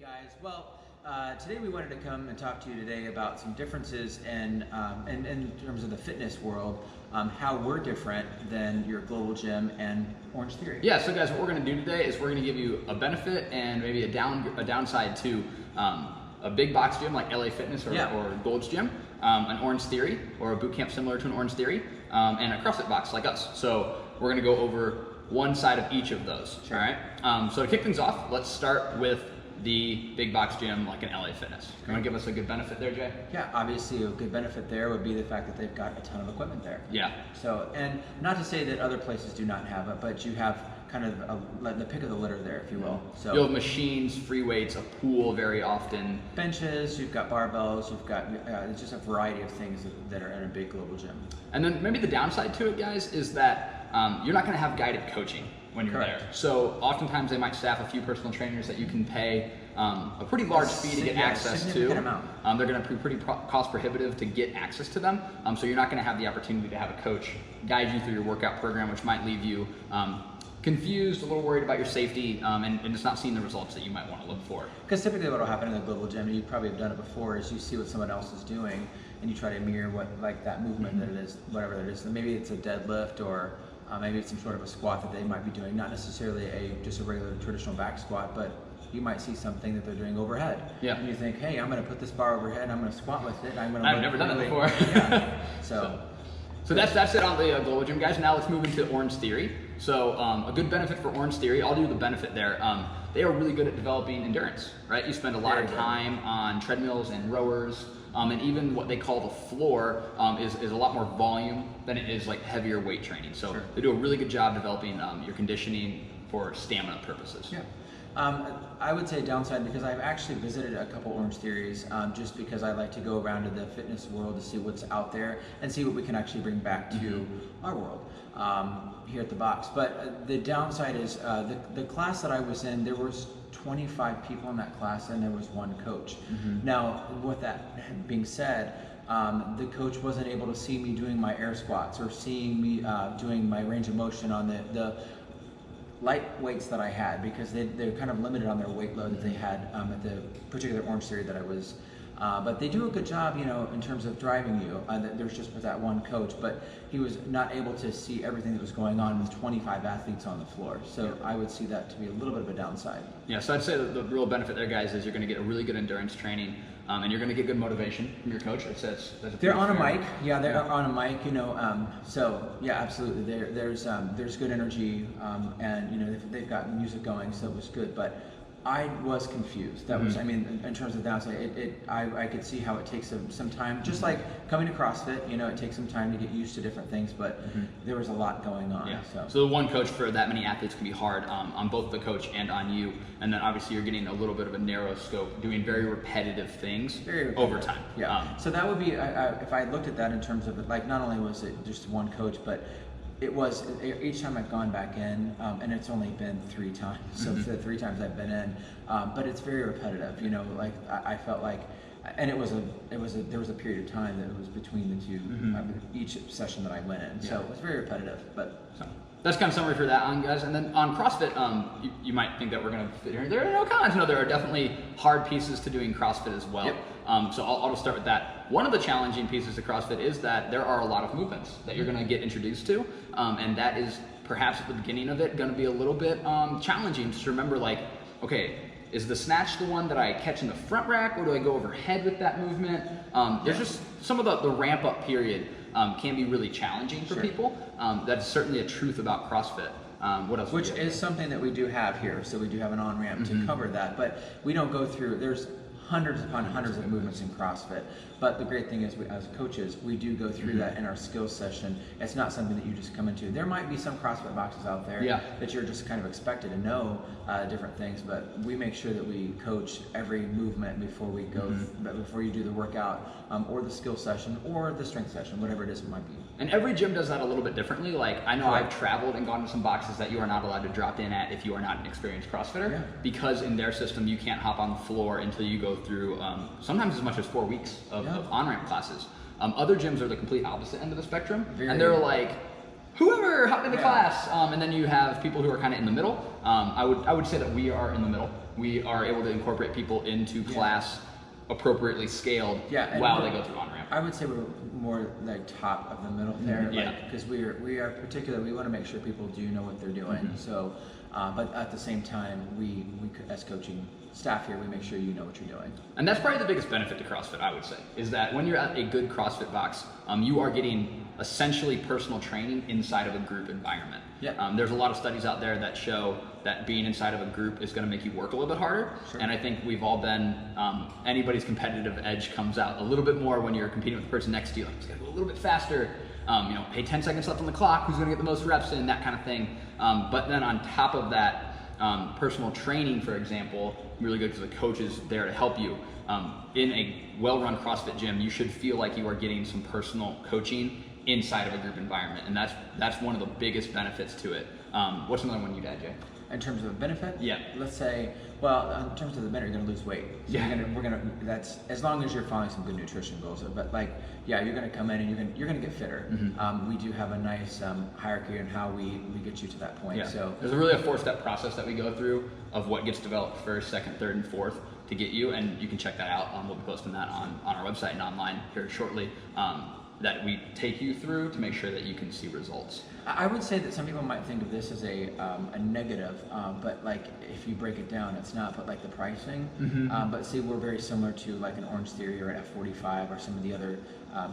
guys. Well, today we wanted to come and talk to you today about some differences in terms of the fitness world, how we're different than your Global Gym and OrangeTheory. Yeah, so guys, what we're going to do today is we're going to give you a benefit and maybe a downside to a big box gym like LA Fitness or Gold's Gym, an OrangeTheory or a boot camp similar to an OrangeTheory, and a CrossFit box like us. So we're going to go over one side of each of those. Sure. All right. So to kick things off, let's start with the big box gym like an LA Fitness. You want to give us a good benefit there, Jay? Yeah, obviously a good benefit there would be the fact that they've got a ton of equipment there. Yeah. So, and not to say that other places do not have it, but you have kind of the pick of the litter there, if you will. So you'll have machines, free weights, a pool very often. Benches, you've got barbells, you've got it's just a variety of things that are in a big global gym. And then maybe the downside to it, guys, is that you're not going to have guided coaching when you're Correct. there. So oftentimes they might staff a few personal trainers that you can pay a pretty large fee to get access to. Amount. They're going to be pretty cost prohibitive to get access to them. So you're not going to have the opportunity to have a coach guide you through your workout program, which might leave you confused, a little worried about your safety, and just not seeing the results that you might want to look for. Because typically what will happen in the global gym, and you probably have done it before, is you see what someone else is doing and you try to mirror what, like that movement that it is, whatever it is. So maybe it's a deadlift or maybe it's some sort of a squat that they might be doing, not necessarily just a regular traditional back squat, but you might see something that they're doing overhead. Yeah. And you think, hey, I'm going to put this bar overhead, I'm going to squat with it, and I'm going to I've never done that before. Yeah. So that's it on the Global Gym, guys. Now let's move into OrangeTheory. So a good benefit for OrangeTheory, I'll do the benefit there. They are really good at developing endurance, right? You spend a lot of time on treadmills and rowers, and even what they call the floor is a lot more volume than it is like heavier weight training. So they do a really good job developing your conditioning for stamina purposes. Yeah. I would say downside because I've actually visited a couple OrangeTheories just because I like to go around to the fitness world to see what's out there and see what we can actually bring back to our world here at the box. But the downside is the class that I was in, there was 25 people in that class and there was one coach. Now, with that being said, the coach wasn't able to see me doing my air squats or seeing me doing my range of motion on the light weights that I had because they're kind of limited on their weight load that they had at the particular OrangeTheory that I was. But they do a good job, you know, in terms of driving you. There's just that one coach, but he was not able to see everything that was going on with 25 athletes on the floor. So I would see that to be a little bit of a downside. Yeah, so I'd say that the real benefit there, guys, is you're going to get a really good endurance training, and you're going to get good motivation from your coach. They're on a mic. Yeah, they're on a mic. You know, so yeah, absolutely. There's good energy, and you know they've got music going, so it was good. But I was confused. That was, I mean, in terms of downside, I could see how it takes some time. Just like coming to CrossFit, you know, it takes some time to get used to different things, but there was a lot going on. Yeah. So the one coach for that many athletes can be hard on both the coach and on you. And then obviously you're getting a little bit of a narrow scope, doing very repetitive things over time. Yeah. So that would be, if I looked at that in terms of, like, not only was it just one coach, but it was each time I've gone back in, and it's only been 3 times. So the 3 times I've been in, but it's very repetitive. You know, like I felt like, and there was a period of time that it was between the two, each session that I went in. So it was very repetitive. But so that's kind of summary for that on, guys. And then on CrossFit, you might think that we're going to fit here. There are no cons. No, there are definitely hard pieces to doing CrossFit as well. So I'll just start with that. One of the challenging pieces to CrossFit is that there are a lot of movements that you're going to get introduced to, and that is perhaps at the beginning of it going to be a little bit challenging to remember, like, okay, is the snatch the one that I catch in the front rack, or do I go overhead with that movement? There's just some of the ramp up period can be really challenging for people. That's certainly a truth about CrossFit. What else? Which is something that we do have here. So we do have an on-ramp to cover that, but we don't go through, there's hundreds upon hundreds of movements in CrossFit. But the great thing is, as coaches, we do go through that in our skills session. It's not something that you just come into. There might be some CrossFit boxes out there that you're just kind of expected to know different things, but we make sure that we coach every movement before we go, before you do the workout, or the skill session, or the strength session, whatever it is it might be. And every gym does that a little bit differently. Like, I know I've traveled and gone to some boxes that you are not allowed to drop in at if you are not an experienced CrossFitter, because in their system you can't hop on the floor until you go through sometimes as much as 4 weeks of on-ramp classes. Other gyms are the complete opposite end of the spectrum, and they're like, whoever hopped into class. And then you have people who are kind of in the middle. I would say that we are in the middle. We are able to incorporate people into class appropriately scaled while they go through on-ramp. I would say we're more like top of the middle there, because we are particular. We want to make sure people do know what they're doing. So, but at the same time, we as coaching staff here, we make sure you know what you're doing. And that's probably the biggest benefit to CrossFit, I would say, is that when you're at a good CrossFit box, you are getting essentially personal training inside of a group environment. There's a lot of studies out there that show that being inside of a group is going to make you work a little bit harder. And I think we've all been, anybody's competitive edge comes out a little bit more when you're competing with the person next to you. Like, it's got to go a little bit faster. Hey, 10 seconds left on the clock. Who's going to get the most reps in? That kind of thing. But then on top of that, personal training, for example, really good because the coach is there to help you. In a well-run CrossFit gym, you should feel like you are getting some personal coaching inside of a group environment, and that's one of the biggest benefits to it. What's another one you'd add, Jay? In terms of benefit? Yeah. Let's say, well, in terms of the benefit, you're gonna lose weight. So that's as long as you're following some good nutrition goals. But like, you're gonna come in and you're gonna get fitter. We do have a nice hierarchy on how we get you to that point. So there's really a 4-step process that we go through of what gets developed first, second, third, and fourth to get you, and you can check that out. We'll be posting that on our website and online here shortly. That we take you through to make sure that you can see results. I would say that some people might think of this as a negative, but like if you break it down, it's not. But like the pricing, but see, we're very similar to like an OrangeTheory or an F45 or some of the other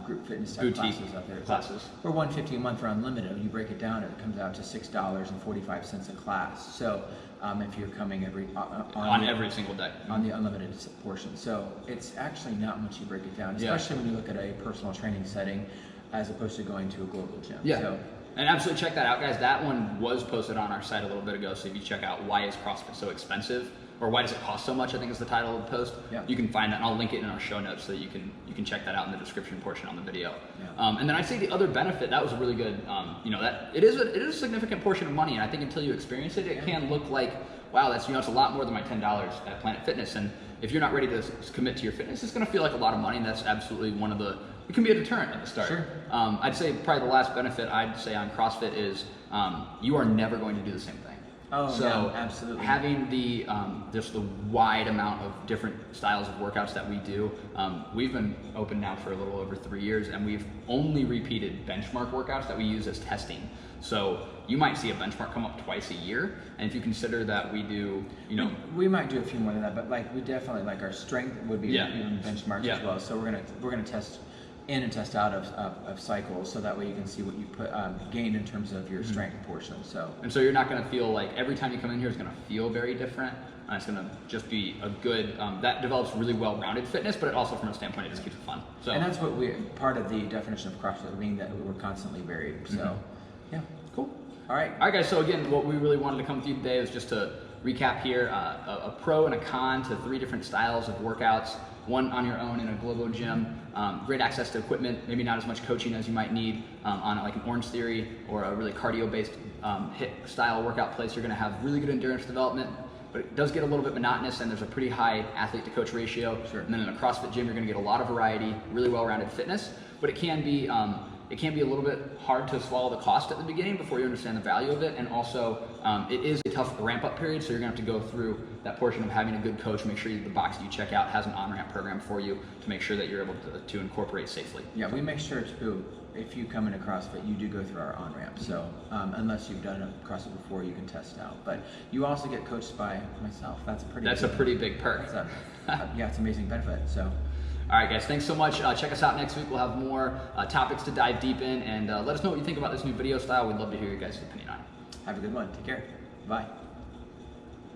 group fitness type classes out there. Classes. We're $150 a month for unlimited. When you break it down, it comes out to $6.45 a class. So if you're coming on every single day on the unlimited portion, so it's actually not much you break it down, especially when you look at a personal training setting as opposed to going to a global gym. So, and absolutely check that out, guys. That one was posted on our site a little bit ago. So if you check out why is CrossFit so expensive, or why does it cost so much, I think is the title of the post. You can find that, and I'll link it in our show notes so that you can check that out in the description portion on the video. And then I'd say the other benefit, that was a really good, that it is a significant portion of money, and I think until you experience it, it can look like, wow, that's it's a lot more than my $10 at Planet Fitness. And if you're not ready to commit to your fitness, it's going to feel like a lot of money, and that's absolutely it can be a deterrent at the start. I'd say probably the last benefit I'd say on CrossFit is you are never going to do the same thing. Absolutely. Having the just the wide amount of different styles of workouts that we do, we've been open now for a little over 3 years, and we've only repeated benchmark workouts that we use as testing. So you might see a benchmark come up twice a year, and if you consider that we do, we might do a few more than that, but like we definitely like our strength would be even benchmarks as well. So we're gonna test in and test out of cycles, so that way you can see what you gained in terms of your strength portion. So you're not going to feel like every time you come in here is going to feel very different. It's going to just be a good that develops really well-rounded fitness, but it also, from a standpoint, it just keeps it fun. And that's what part of the definition of CrossFit being that we're constantly varied. So cool. All right, guys. So again, what we really wanted to come with you today was just to recap here a pro and a con to 3 different styles of workouts. One on your own in a Globo gym, great access to equipment, maybe not as much coaching as you might need on like an OrangeTheory or a really cardio-based HIIT style workout place. You're going to have really good endurance development, but it does get a little bit monotonous, and there's a pretty high athlete to coach ratio. And then in a CrossFit gym, you're going to get a lot of variety, really well-rounded fitness, but it can be a little bit hard to swallow the cost at the beginning before you understand the value of it. And also, it is a tough ramp-up period, so you're going to have to go through that portion of having a good coach, make sure the box that you check out has an on-ramp program for you to make sure that you're able to incorporate safely. We make sure to, if you come into CrossFit, you do go through our on-ramp. So unless you've done a CrossFit before, you can test out. But you also get coached by myself. That's a pretty big perk. It's an amazing benefit. So. All right, guys, thanks so much. Check us out next week. We'll have more topics to dive deep in, and let us know what you think about this new video style. We'd love to hear your guys' opinion on it. Have a good one. Take care. Bye.